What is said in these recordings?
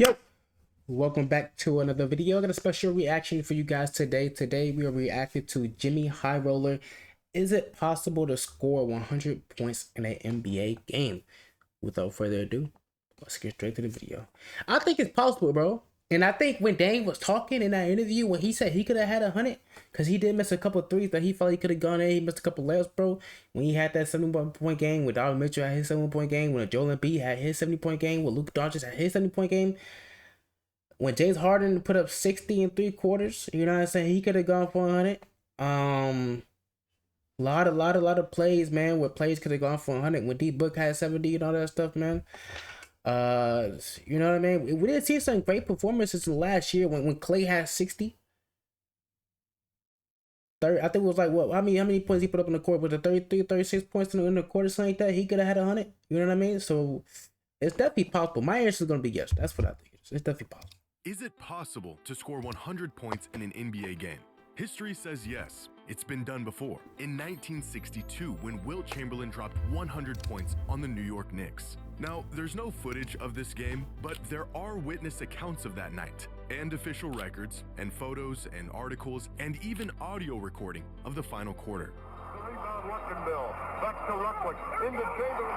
Yo, welcome back to another video. I got a special reaction for you guys today. Today we are reacting to Jimmy High Roller. Is it possible to score 100 points in an NBA game? Without further ado, let's get straight to the video. I think it's possible, bro. And I think when Dame was talking in that interview, when he said he could have had 100, because he did miss a couple of threes that he felt he could have gone in. He missed a couple layups, bro. When he had that 71-point game, when Donovan Mitchell had his 70-point game, when Joel Embiid had his 70-point game, when Luka Doncic had his 70-point game, when James Harden put up 60 and 3/4, you know what I'm saying? He could have gone for 100. Lot of plays, man, where plays could have gone for 100. When D Book had 70 and all that stuff, man. You know what I mean? We did see some great performances in last year when Clay had 60. I think it was like, what? How many points he put up in the court? Was it 33, 36 points in the quarter, something like that? He could have had 100. You know what I mean? So it's definitely possible. My answer is gonna be yes. That's what I think. It's definitely possible. Is it possible to score 100 points in an NBA game? History says yes, it's been done before. In 1962, when Wilt Chamberlain dropped 100 points on the New York Knicks. Now, there's no footage of this game, but there are witness accounts of that night, and official records, and photos, and articles, and even audio recording of the final quarter. The rebound, Luckenbill. Back to Ruckwick. Into Chamberlain.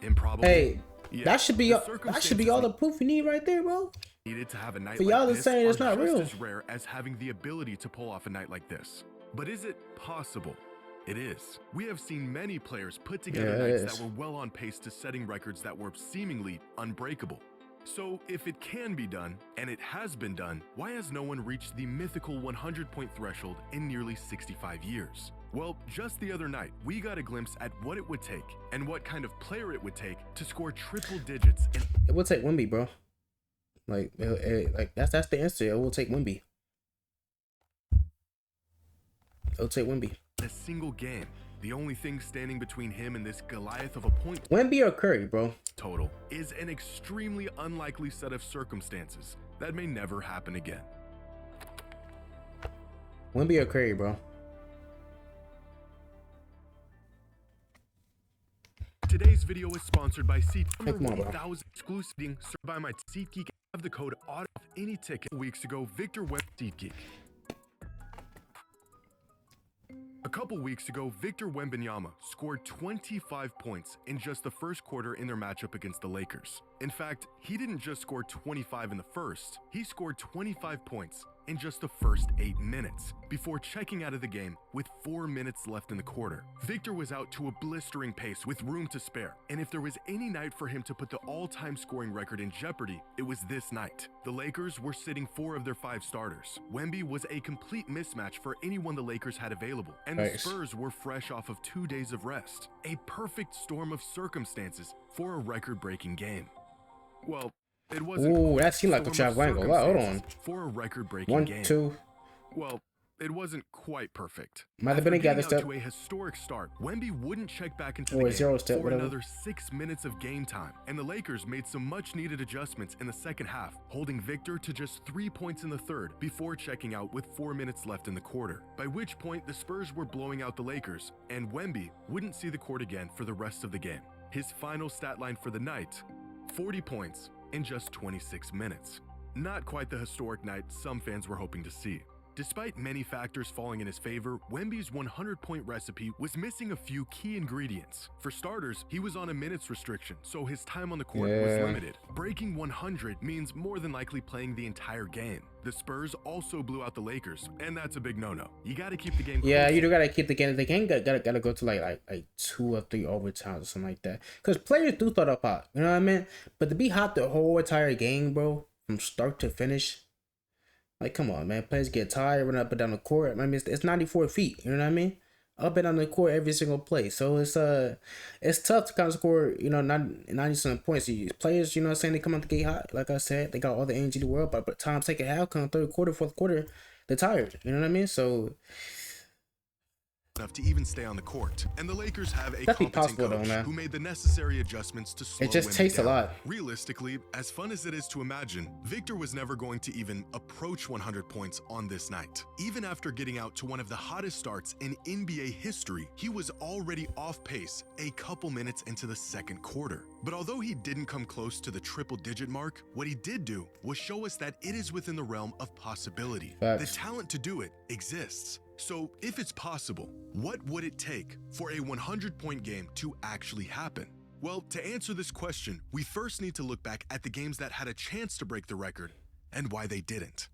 Improbable. Hey, Yeah, that should be all the proof you need right there, bro. Needed to have a night For like y'all to this say it's are not just real. as rare as having the ability to pull off a night like this. But is it possible? It is. We have seen many players put together nights that were well on pace to setting records that were seemingly unbreakable. So if it can be done, and it has been done, why has no one reached the mythical 100-point threshold in nearly 65 years? Well, just the other night, we got a glimpse at what it would take and what kind of player it would take to score triple digits in It will take Wemby, bro. Like that's the answer. It will take Wemby. It'll take Wemby. a single game. The only thing standing between him and this Goliath of a point Wemby or Curry, bro. total is an extremely unlikely set of circumstances that may never happen again. Wemby or Curry, bro. Today's video is sponsored by SeatGeek. Hey, come on, bro. 1000 exclusive served by my SeatGeek. Have the code off any ticket. Weeks ago, Victor Wembanyama. SeatGeek. A couple weeks ago, Victor Wembanyama scored 25 points in just the first quarter in their matchup against the Lakers. In fact, he didn't just score 25 in the first, he scored 25 points in just the first 8 minutes, before checking out of the game with 4 minutes left in the quarter. Victor was out to a blistering pace with room to spare, and if there was any night for him to put the all-time scoring record in jeopardy, it was this night. The Lakers were sitting 4 of their 5 starters. Wemby was a complete mismatch for anyone the Lakers had available, and the Spurs were fresh off of 2 days of rest. A perfect storm of circumstances for a record-breaking game. Well, it wasn't. Ooh, that seemed like a trap angle. Hold on. For a record-breaking 1, game. 2. Well, it wasn't quite perfect. Might have been a gather After getting step. out to a historic start, Wemby wouldn't check back into Or the a 0 game step, for whatever. another 6 minutes of game time, and the Lakers made some much-needed adjustments in the second half, holding Victor to just 3 points in the third before checking out with 4 minutes left in the quarter, by which point the Spurs were blowing out the Lakers, and Wemby wouldn't see the court again for the rest of the game. His final stat line for the night, 40 points in just 26 minutes. Not quite the historic night some fans were hoping to see. Despite many factors falling in his favor, Wemby's 100-point recipe was missing a few key ingredients. For starters, he was on a minutes restriction, so his time on the court was limited. Breaking 100 means more than likely playing the entire game. The Spurs also blew out the Lakers, and that's a big no-no. You gotta keep the game close. Yeah, you do gotta keep the game. The game gotta go to like 2 or 3 overtimes or something like that. Cause players do start up hot, you know what I mean? But to be hot the whole entire game, bro, from start to finish, like come on, man. Players get tired, run up and down the court. I mean, it's 94 feet, you know what I mean? Up and down the court every single play. So it's tough to kind of score, you know, 90-something points. Players, you know what I'm saying, they come out the gate hot. Like I said, they got all the energy in the world, but by the time second half, come third quarter, fourth quarter, they're tired. You know what I mean? So enough to even stay on the court. And the Lakers have a Definitely competent possible, though, coach man. who made the necessary adjustments to slow It just women takes a down. lot. Realistically, as fun as it is to imagine, Victor was never going to even approach 100 points on this night. Even after getting out to one of the hottest starts in NBA history, he was already off pace a couple minutes into the second quarter. But although he didn't come close to the triple-digit mark, what he did do was show us that it is within the realm of possibility. Facts. The talent to do it exists. So if it's possible, what would it take for a 100-point game to actually happen? Well, to answer this question, we first need to look back at the games that had a chance to break the record and why they didn't.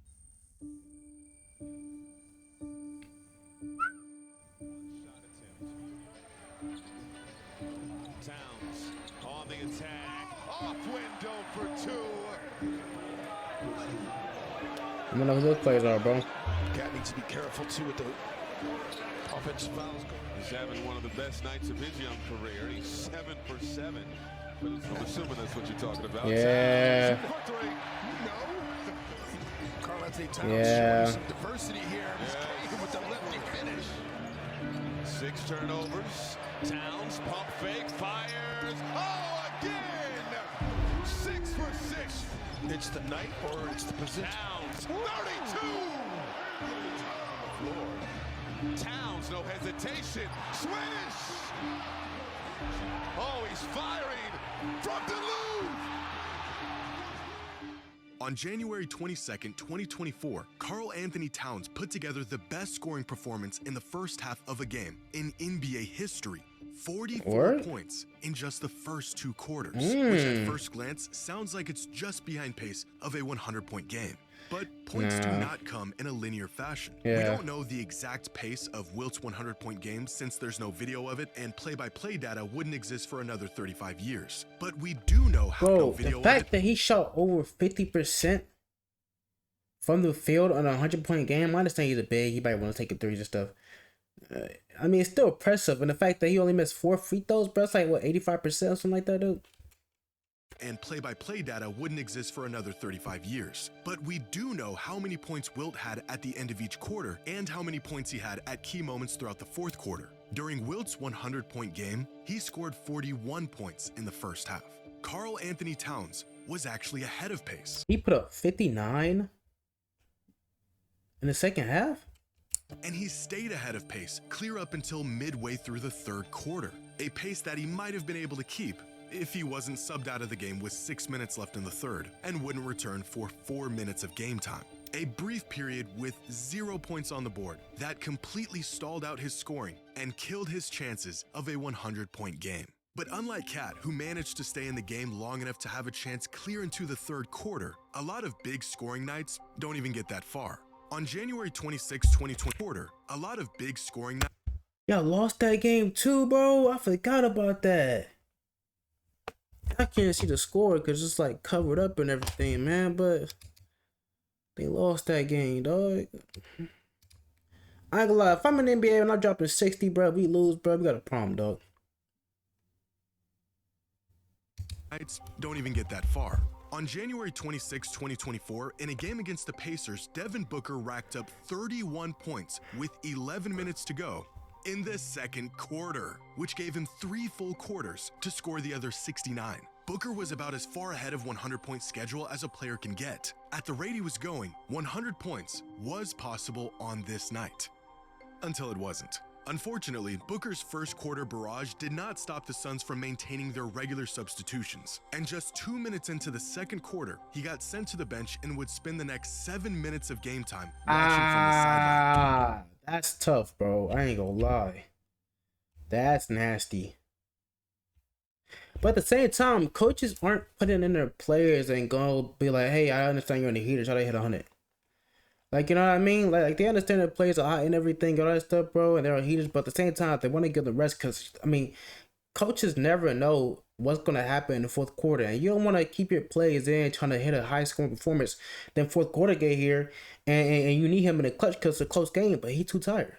Towns on the attack, off window for two. I don't know who those players are, bro. Cat needs to be careful too with the offensive fouls. He's having one of the best nights of his young career. He's 7 for 7. But I'm assuming that's what you're talking about. Yeah. Towns for three. No. Karl Anthony Towns Yeah. showing some diversity here in this game with the lefty finish. 6 turnovers. Towns pump fake, fires. Oh, again! 6 for 6. It's the night or it's the position. Towns 32. Towns, no hesitation. Swish! Oh, he's firing from Duluth. On January 22nd, 2024, Karl Anthony Towns put together the best scoring performance in the first half of a game in NBA history. 44 What? points in just the first 2 quarters, which at first glance sounds like it's just behind pace of a 100-point game. But points do not come in a linear fashion. We Yeah. don't know the exact pace of Wilt's 100-point games since there's no video of it and play-by-play data wouldn't exist for another 35 years. But we do know how no Bro, video the of fact it that he shot over 50% from the field on a 100-point game, I understand he's a big, he might want to take a threes and stuff. I mean, it's still impressive. And the fact that he only missed 4 free throws, bro, it's like, what, 85% or something like that, dude? and play-by-play data wouldn't exist for another 35 years. But we do know how many points Wilt had at the end of each quarter and how many points he had at key moments throughout the fourth quarter. During Wilt's 100-point game, he scored 41 points in the first half. Karl Anthony Towns was actually ahead of pace. He put up 59 in the second half? And he stayed ahead of pace clear up until midway through the third quarter, a pace that he might have been able to keep if he wasn't subbed out of the game with 6 minutes left in the third and wouldn't return for 4 minutes of game time. A brief period with 0 points on the board that completely stalled out his scoring and killed his chances of a 100-point game. But unlike Cat, who managed to stay in the game long enough to have a chance clear into the third quarter, a lot of big scoring nights don't even get that far. On January 26, 2020, a lot of big scoring nights. Y'all lost that game too, bro. I forgot about that. I can't see the score because it's like covered up and everything, man. But they lost that game, dog. I ain't gonna lie. If I'm in the NBA and I'm dropping 60, bro, we lose, bro. We got a problem, dog. Nights don't even get that far. On January 26, 2024, in a game against the Pacers, Devin Booker racked up 31 points with 11 minutes to go in the second quarter, which gave him 3 full quarters to score the other 69. Booker was about as far ahead of 100-point schedule as a player can get. At the rate he was going, 100 points was possible on this night. Until it wasn't. Unfortunately, Booker's first quarter barrage did not stop the Suns from maintaining their regular substitutions. And just 2 minutes into the second quarter, he got sent to the bench and would spend the next 7 minutes of game time watching from the sideline. That's tough, bro. I ain't gonna lie. That's nasty. But at the same time, coaches aren't putting in their players and gonna be like, hey, I understand you're in the heater, try to hit 100. Like, you know what I mean? Like they understand that players are hot and everything, all that stuff, bro, and they're on heaters, but at the same time, they want to give the rest because, I mean, coaches never know what's going to happen in the fourth quarter, and you don't want to keep your players in trying to hit a high-scoring performance. Then fourth quarter get here, and you need him in the clutch because it's a close game, but he's too tired.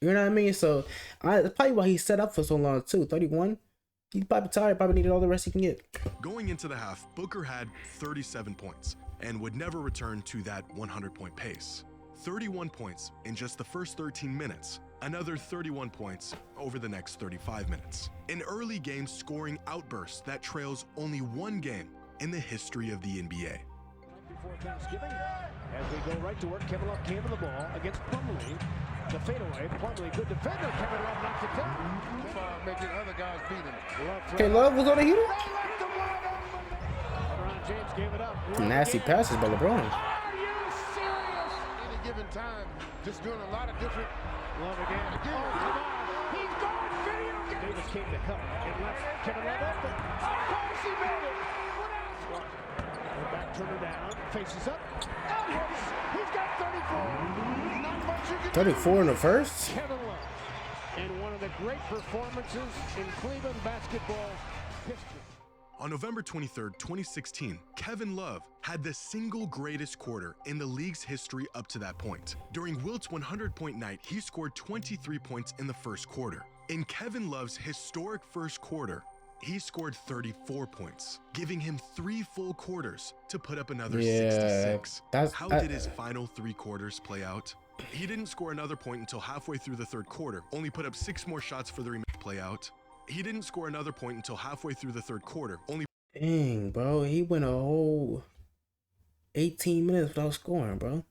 You know what I mean? So, that's probably why he's set up for so long, too. 31. He's probably tired, probably needed all the rest he can get. Going into the half, Booker had 37 points and would never return to that 100-point pace. 31 points in just the first 13 minutes, another 31 points over the next 35 minutes. An early game scoring outburst that trails only one game in the history of the NBA. Before Thanksgiving, as we go right to work, Kevin Love came to the ball against Plumlee. The fadeaway, Plumlee, good defender. Kevin Love knocked it down. Making other guys beat him. Okay, Love was on the heater. LeBron James gave it up. Nasty passes by LeBron. Are you serious? Any given time, just doing a lot of different. Love again. Oh, come on. He's gone. Video game. Davis came to cut and left Kevin Love open. Of course he made it. What else? Go back, Turner down. Faces up. Edwards. He's got 34. Not much you can 34 in the first. Kevin Love. And one of the great performances in Cleveland basketball history. On November 23rd, 2016, Kevin Love had the single greatest quarter in the league's history up to that point. During Wilt's 100-point night, he scored 23 points in the first quarter. In Kevin Love's historic first quarter, he scored 34 points, giving him 3 full quarters to put up another 66. How did his final 3 quarters play out? He didn't score another point until halfway through the third quarter, only put up 6 more shots for the remaining play out. He didn't score another point until halfway through the third quarter, only. Dang, bro, he went a whole 18 minutes without scoring, bro.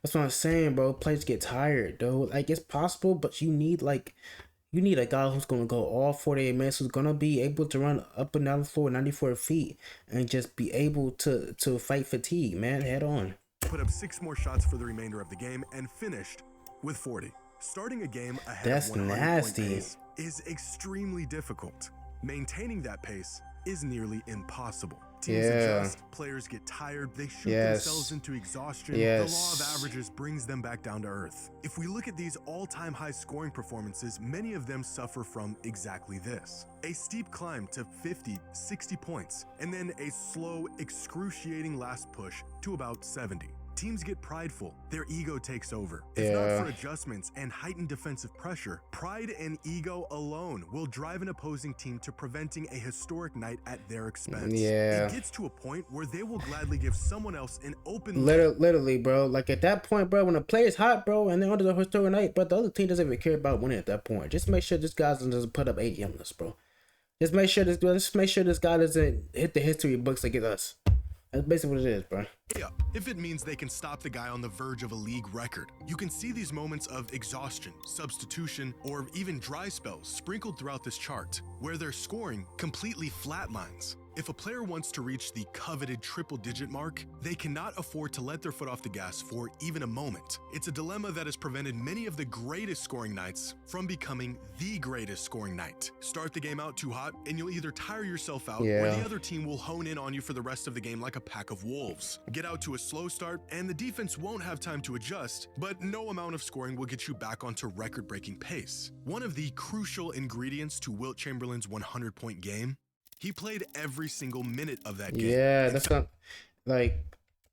That's what I'm saying, bro. Players get tired, though. Like, it's possible, but you need a guy who's gonna go all 48 minutes, who's gonna be able to run up and down the floor 94 feet and just be able to fight fatigue, man, head on. Put up 6 more shots for the remainder of the game and finished with 40. Starting a game ahead That's of 100 nasty. point pace is extremely difficult. Maintaining that pace is nearly impossible. Teams adjust, players get tired, they shoot themselves into exhaustion. The law of averages brings them back down to earth. If we look at these all-time high scoring performances, many of them suffer from exactly this. A steep climb to 50, 60 points, and then a slow, excruciating last push to about 70. Teams get prideful, their ego takes over. If not for adjustments and heightened defensive pressure, pride and ego alone will drive an opposing team to preventing a historic night at their expense. It gets to a point where they will gladly give someone else an open literally, bro. Like, at that point, bro, when a player's hot, bro, and they're under the historic night, but the other team doesn't even care about winning at that point. Just make sure this guy doesn't put up 80 on us, bro. Just make sure this guy doesn't hit the history books against us. That's basically what it is, bro. Yeah, if it means they can stop the guy on the verge of a league record. You can see these moments of exhaustion, substitution, or even dry spells sprinkled throughout this chart, where their scoring completely flatlines. If a player wants to reach the coveted triple-digit mark, they cannot afford to let their foot off the gas for even a moment. It's a dilemma that has prevented many of the greatest scoring nights from becoming the greatest scoring night. Start the game out too hot, and you'll either tire yourself out, or the other team will hone in on you for the rest of the game like a pack of wolves. Get out to a slow start, and the defense won't have time to adjust, but no amount of scoring will get you back onto record-breaking pace. One of the crucial ingredients to Wilt Chamberlain's 100-point game: he played every single minute of that game. Yeah, that's not like.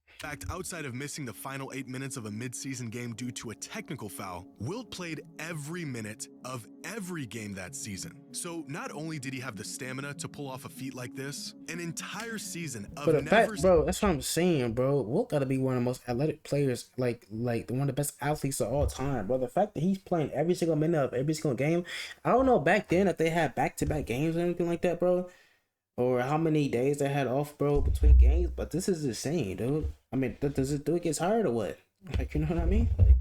In fact, outside of missing the final 8 minutes of a midseason game due to a technical foul, Wilt played every minute of every game that season. So not only did he have the stamina to pull off a feat like this, an entire season of Bro, that's what I'm saying, bro. Wilt gotta be one of the most athletic players, like one of the best athletes of all time, bro. The fact that he's playing every single minute of every single game, I don't know back then if they had back-to-back games or anything like that, bro, or how many days they had off, bro, between games, but this is insane, dude. I mean, does it do it get tired or what? Like, you know what I mean? Like,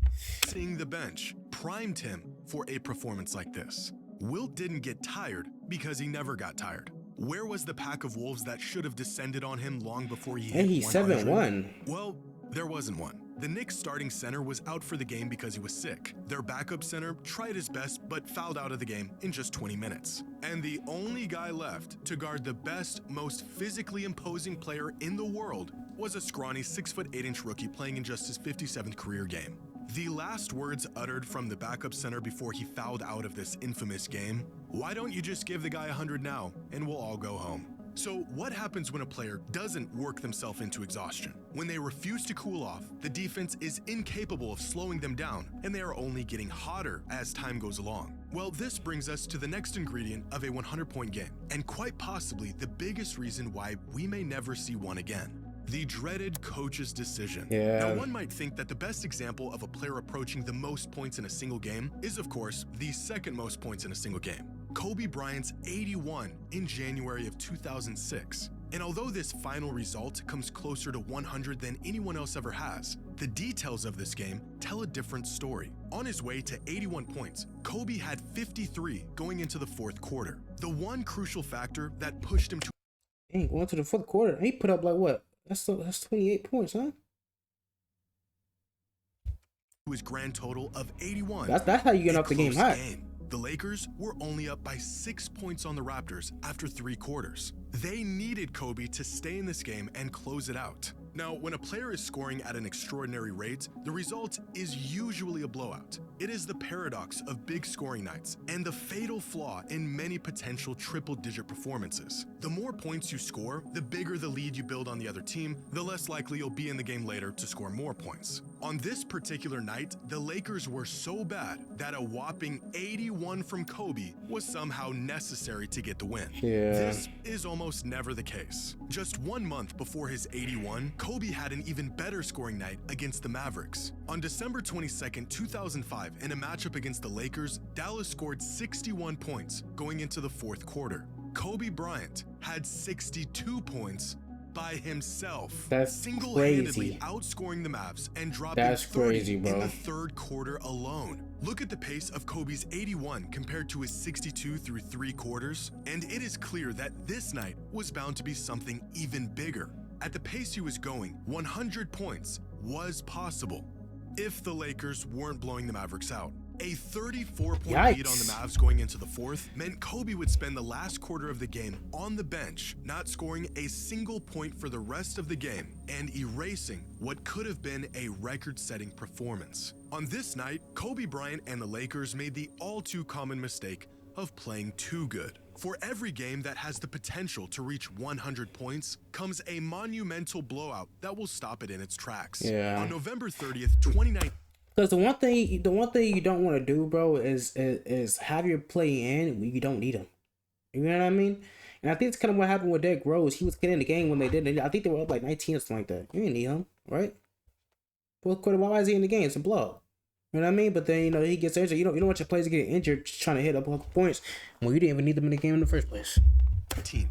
seeing the bench primed him for a performance like this. Wilt didn't get tired because he never got tired. Where was the pack of wolves that should have descended on him long before he hit 100? 7-1. Well, there wasn't one. The Knicks starting center was out for the game because he was sick. Their backup center tried his best but fouled out of the game in just 20 minutes. And the only guy left to guard the best, most physically imposing player in the world was a scrawny 6'8" rookie playing in just his 57th career game. The last words uttered from the backup center before he fouled out of this infamous game: "Why don't you just give the guy 100 now and we'll all go home?" So what happens when a player doesn't work themselves into exhaustion? When they refuse to cool off, the defense is incapable of slowing them down, and they are only getting hotter as time goes along. Well, this brings us to the next ingredient of a 100-point game, and quite possibly the biggest reason why we may never see one again: the dreaded coach's decision. Yeah. Now, one might think that the best example of a player approaching the most points in a single game is, of course, the second most points in a single game, Kobe Bryant's 81 in January of 2006. And although this final result comes closer to 100 than anyone else ever has, the details of this game tell a different story. On his way to 81 points, Kobe had 53 going into the fourth quarter. The one crucial factor that pushed him to Dang, going to the fourth quarter, he put up like what? That's 28 points, huh? his grand total of 81. That's how you get off the game hot. The Lakers were only up by 6 points on the Raptors after 3 quarters. They needed Kobe to stay in this game and close it out. Now, when a player is scoring at an extraordinary rate, the result is usually a blowout. It is the paradox of big scoring nights and the fatal flaw in many potential triple-digit performances. The more points you score, the bigger the lead you build on the other team, the less likely you'll be in the game later to score more points. On this particular night, the Lakers were so bad that a whopping 81 from Kobe was somehow necessary to get the win. Yeah. This is almost never the case. Just 1 month before his 81, Kobe had an even better scoring night against the Mavericks. On December 22nd, 2005, in a matchup against the Lakers, Dallas scored 61 points going into the fourth quarter. Kobe Bryant had 62 points by himself. That's single-handedly crazy. outscoring the Mavs and dropping That's 30 crazy, bro. in the third quarter alone. Look at the pace of Kobe's 81 compared to his 62 through 3 quarters, and it is clear that this night was bound to be something even bigger. At the pace he was going, 100 points was possible if the Lakers weren't blowing the Mavericks out. A 34-point lead on the Mavs going into the fourth meant Kobe would spend the last quarter of the game on the bench, not scoring a single point for the rest of the game and erasing what could have been a record-setting performance. On this night, Kobe Bryant and the Lakers made the all-too-common mistake of playing too good. For every game that has the potential to reach 100 points comes a monumental blowout that will stop it in its tracks. Yeah. On November 30th, 2019, Because the one thing you don't want to do, bro, is have your play in when you don't need him. You know what I mean? And I think it's kind of what happened with Derrick Rose. He was getting in the game when they did it. I think they were up like 19 or something like that. You didn't need him, right? Fourth quarter, why is he in the game? It's a blow. You know what I mean? But then, he gets injured. You don't want your players to get injured just trying to hit up points when you didn't even need them in the game in the first place.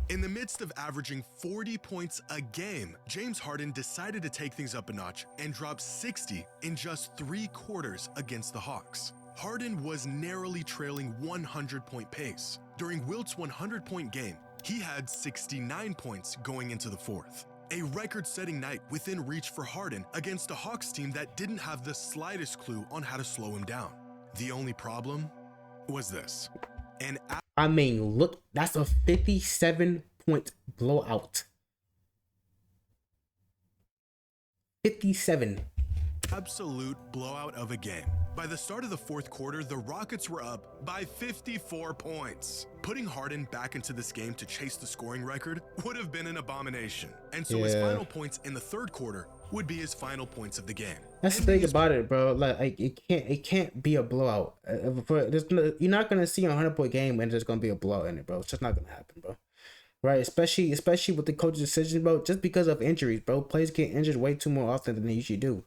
In the midst of averaging 40 points a game, James Harden decided to take things up a notch and drop 60 in just 3 quarters against the Hawks. Harden was narrowly trailing 100-point pace. During Wilt's 100-point game, he had 69 points going into the fourth. A record-setting night within reach for Harden against a Hawks team that didn't have the slightest clue on how to slow him down. The only problem was this. I mean, look, that's a 57-point blowout. 57. Absolute blowout of a game. By the start of the fourth quarter, the Rockets were up by 54 points. Putting Harden back into this game to chase the scoring record would have been an abomination. And so his final points in the third quarter would be his final points of the game. That's the thing about it, bro. Like it can't be a blowout. You're not gonna see a 100-point game and there's gonna be a blowout in it, bro. It's just not gonna happen, bro. Right? Especially with the coach's decision, bro. Just because of injuries, bro. Players get injured way too more often than they usually do.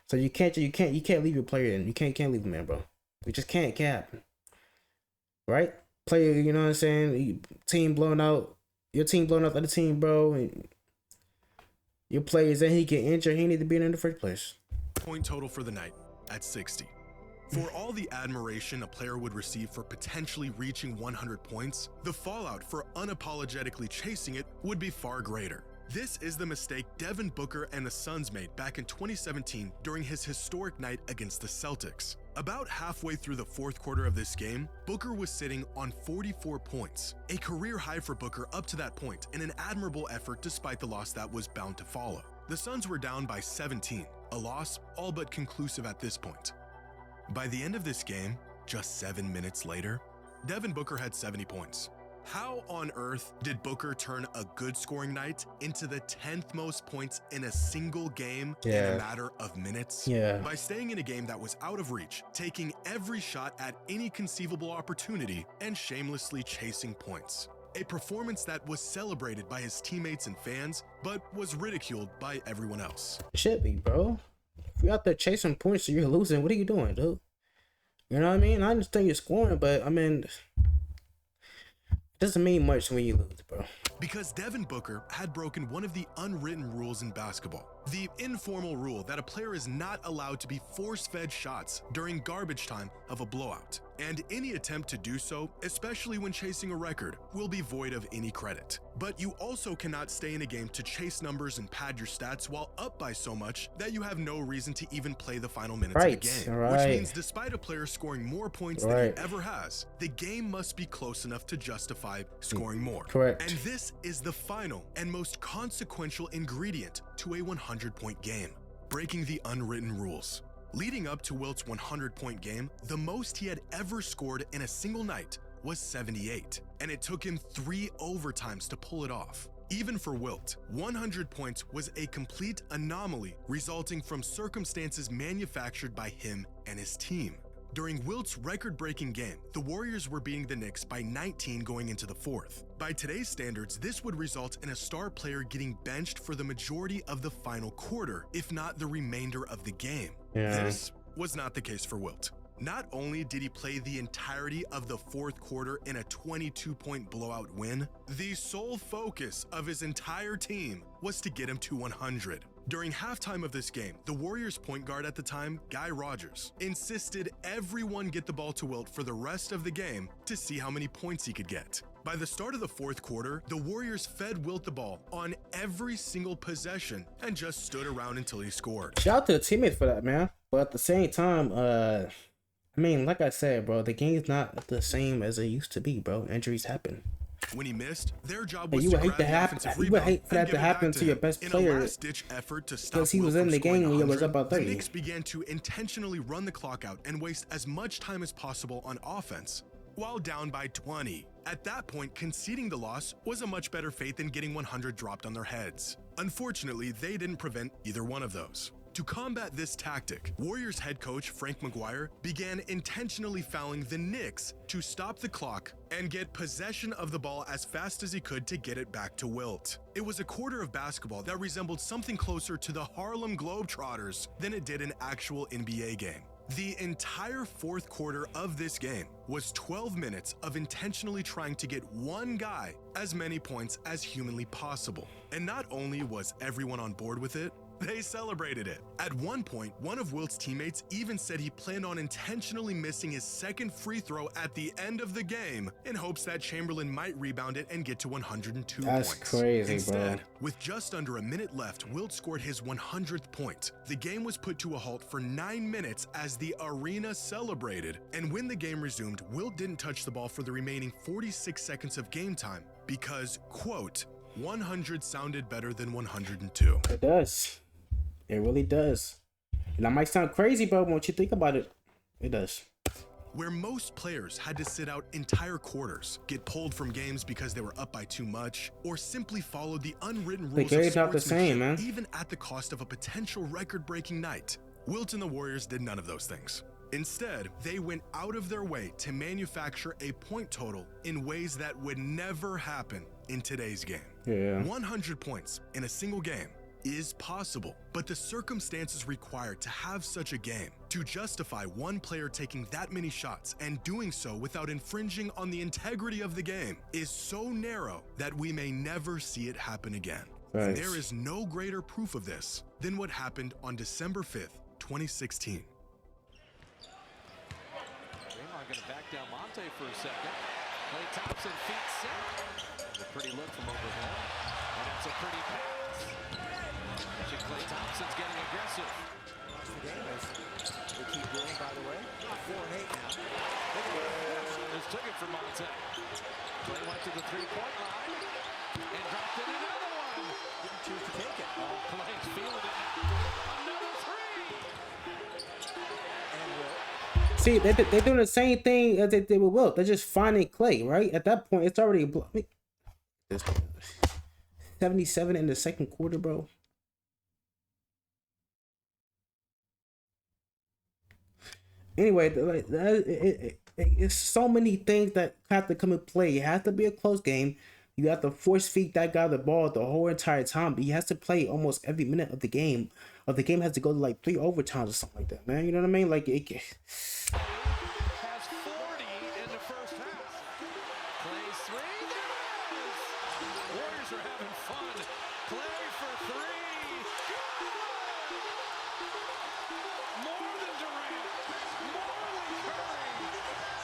So you can't leave your player in. You can't leave him in, bro. You just can't happen. Right? Player, you know what I'm saying? Team blowing out the other team, bro. And your players and he get injured, he need to be in the first place. Point total for the night at 60. For all the admiration a player would receive for potentially reaching 100 points, the fallout for unapologetically chasing it would be far greater. This is the mistake Devin Booker and the Suns made back in 2017 during his historic night against the Celtics. About halfway through the fourth quarter of this game, Booker was sitting on 44 points, a career high for Booker up to that point, and an admirable effort despite the loss that was bound to follow. The Suns were down by 17, a loss all but conclusive at this point. By the end of this game, just 7 minutes later, Devin Booker had 70 points. How on earth did Booker turn a good scoring night into the 10th most points in a single game in a matter of minutes? By staying in a game that was out of reach, taking every shot at any conceivable opportunity, and shamelessly chasing points. a performance that was celebrated by his teammates and fans, but was ridiculed by everyone else. It should be, bro. If you're out there chasing points and you're losing, what are you doing, dude? You know what I mean? I understand you're scoring, but I mean, it doesn't mean much when you lose, bro. Because Devin Booker had broken one of the unwritten rules in basketball. The informal rule that a player is not allowed to be force-fed shots during garbage time of a blowout. And any attempt to do so, especially when chasing a record, will be void of any credit. But you also cannot stay in a game to chase numbers and pad your stats while up by so much that you have no reason to even play the final minutes of the game. Which means despite a player scoring more points than he ever has, the game must be close enough to justify scoring more. Correct. And this is the final and most consequential ingredient to a 100-point game: breaking the unwritten rules. Leading up to Wilt's 100-point game, the most he had ever scored in a single night was 78, and it took him 3 overtimes to pull it off. Even for Wilt, 100 points was a complete anomaly resulting from circumstances manufactured by him and his team. During Wilt's record-breaking game, the Warriors were beating the Knicks by 19 going into the fourth. By today's standards, this would result in a star player getting benched for the majority of the final quarter, if not the remainder of the game. This was not the case for Wilt. Not only did he play the entirety of the fourth quarter in a 22-point blowout win, the sole focus of his entire team was to get him to 100. During halftime of this game, the Warriors' point guard at the time, Guy Rodgers, insisted everyone get the ball to Wilt for the rest of the game to see how many points he could get. By the start of the fourth quarter, the Warriors fed Wilt the ball on every single possession and just stood around until he scored. Shout out to the teammate for that, man. But at the same time, I mean, like I said, bro, the game's not the same as it used to be, bro. Injuries happen. When he missed, their job was you to would hate grab to the happen. offensive You would rebound hate for that and to give it happen back to your him. best In player, a last-ditch effort to stop because he was Wilt in from the game scoring when he was 100, up by 30. The Knicks began to intentionally run the clock out and waste as much time as possible on offense, while down by 20. At that point, conceding the loss was a much better fate than getting 100 dropped on their heads. Unfortunately, they didn't prevent either one of those. To combat this tactic, Warriors head coach Frank McGuire began intentionally fouling the Knicks to stop the clock and get possession of the ball as fast as he could to get it back to Wilt. It was a quarter of basketball that resembled something closer to the Harlem Globetrotters than it did an actual NBA game. The entire fourth quarter of this game was 12 minutes of intentionally trying to get one guy as many points as humanly possible. And not only was everyone on board with it, they celebrated it. At one point, one of Wilt's teammates even said he planned on intentionally missing his second free throw at the end of the game in hopes that Chamberlain might rebound it and get to 102 That's points. crazy, Instead, bro. with just under a minute left, Wilt scored his 100th point. The game was put to a halt for 9 minutes as the arena celebrated, and when the game resumed, Wilt didn't touch the ball for the remaining 46 seconds of game time because, quote, 100 sounded better than 102. It does. It really does. And that might sound crazy, but once you think about it, it does. Where most players had to sit out entire quarters, get pulled from games because they were up by too much, or simply followed the unwritten rules of game's not the same, sportsmanship, man. even at the cost of a potential record-breaking night, Wilt and the Warriors did none of those things. Instead, they went out of their way to manufacture a point total in ways that would never happen in today's game. 100 points in a single game is possible, but the circumstances required to have such a game, to justify one player taking that many shots and doing so without infringing on the integrity of the game, is so narrow that we may never see it happen again. And there is no greater proof of this than what happened on December 5th, 2016. Draymond gonna back down Monte for a second. Klay Thompson feet set. A pretty look from overhead. And it's a pretty pass. Klay Thompson's getting aggressive. Watch the game as they keep going, by the way. 4-8 now. Just took it from Monte. Klay went to the three-point line and dropped in another one. Didn't choose to take it. Oh, Klay's feeling it now. Another three. And Wilt. See, they're doing the same thing as they did with Wilt. They're just finding Klay, right? At that point, it's already 77 in the second quarter, bro. Anyway, like it's so many things that have to come in play. It has to be a close game. You have to force feed that guy the ball the whole entire time. But he has to play almost every minute of the game. Or the game has to go to like 3 overtimes or something like that, man. You know what I mean? Like it. Has 40 in the first half. Clay's three. There it is. Warriors are having fun. Clay for three. Good. More than Durant. More than Curry.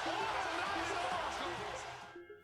What a night at all.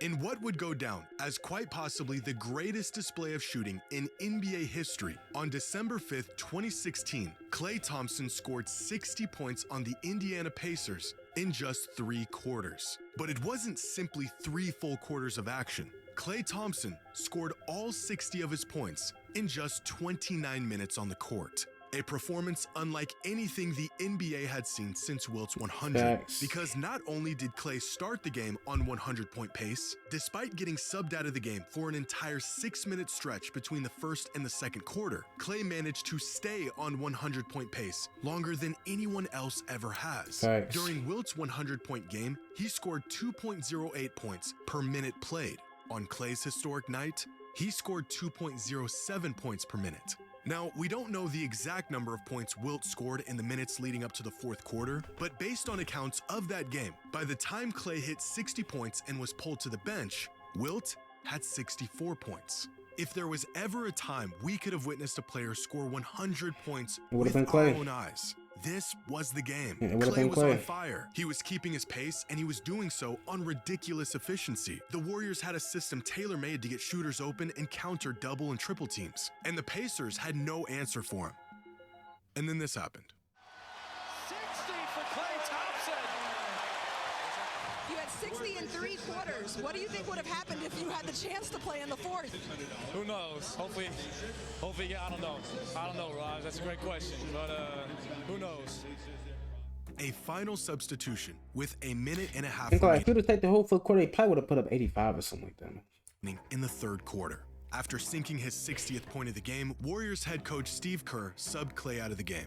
In what would go down as quite possibly the greatest display of shooting in NBA history, on December 5th, 2016, Klay Thompson scored 60 points on the Indiana Pacers in just 3 quarters. But it wasn't simply 3 full quarters of action. Klay Thompson scored all 60 of his points in just 29 minutes on the court. A performance unlike anything the NBA had seen since Wilt's 100. Facts. Because not only did Klay start the game on 100-point pace, despite getting subbed out of the game for an entire 6-minute stretch between the first and the second quarter, Klay managed to stay on 100-point pace longer than anyone else ever has. Facts. During Wilt's 100-point game, he scored 2.08 points per minute played. On Klay's historic night, he scored 2.07 points per minute. Now, we don't know the exact number of points Wilt scored in the minutes leading up to the fourth quarter, but based on accounts of that game, by the time Klay hit 60 points and was pulled to the bench, Wilt had 64 points. If there was ever a time we could have witnessed a player score 100 points It would have with been our Klay. own eyes, this was the game. Yeah, it would have Klay been was Klay. on fire. He was keeping his pace, and he was doing so on ridiculous efficiency. The Warriors had a system tailor-made to get shooters open and counter double and triple teams, and the Pacers had no answer for him. And then this happened. 60 for Klay Thompson. You had 60 in 3 quarters. What do you think would have happened if you had the chance to play in the fourth? Who knows? Hopefully, I don't know. I don't know, Raj. That's a great question, but who knows? A final substitution with a minute and a half Think like remaining if you'd have taken the whole full quarter, he probably would have put up 85 or something like that, man. in the third quarter. After sinking his 60th point of the game, Warriors head coach Steve Kerr subbed Klay out of the game.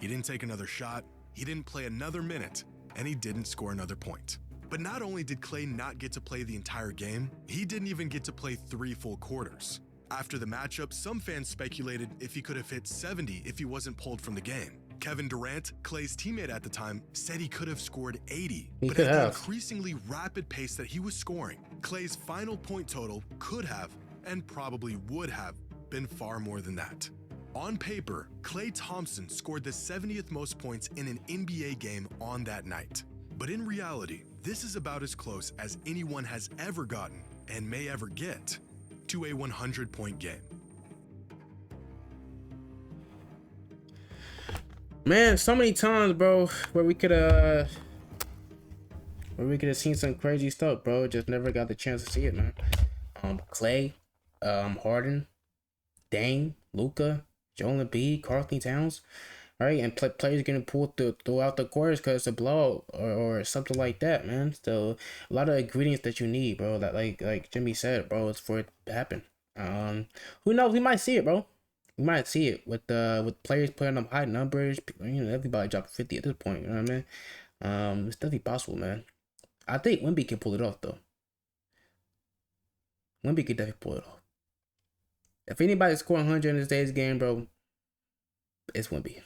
He didn't take another shot, he didn't play another minute, and he didn't score another point. But not only did Klay not get to play the entire game, he didn't even get to play 3 full quarters. After the matchup, some fans speculated if he could have hit 70 if he wasn't pulled from the game. Kevin Durant, Klay's teammate at the time, said he could have scored 80. He But could at the have. increasingly rapid pace that he was scoring, Klay's final point total could have, and probably would have, been far more than that. On paper, Klay Thompson scored the 70th most points in an NBA game on that night. But in reality, this is about as close as anyone has ever gotten, and may ever get, to a 100-point game. Man, so many times, bro, where we could have seen some crazy stuff, bro. Just never got the chance to see it, man. Klay, Harden, Dame, Luka, Joel Embiid, Karl Anthony Towns, right? And players getting pulled throughout the quarters because it's a blowout or something like that, man. So a lot of ingredients that you need, bro. That like Jimmy said, bro, it's for it to happen. Who knows? We might see it, bro. We might see it with players putting up high numbers. You know, everybody dropping 50 at this point. You know what I mean? It's definitely possible, man. I think Wemby can pull it off, though. Wemby can definitely pull it off. If anybody's scoring 100 in today's game, bro, it's Wemby.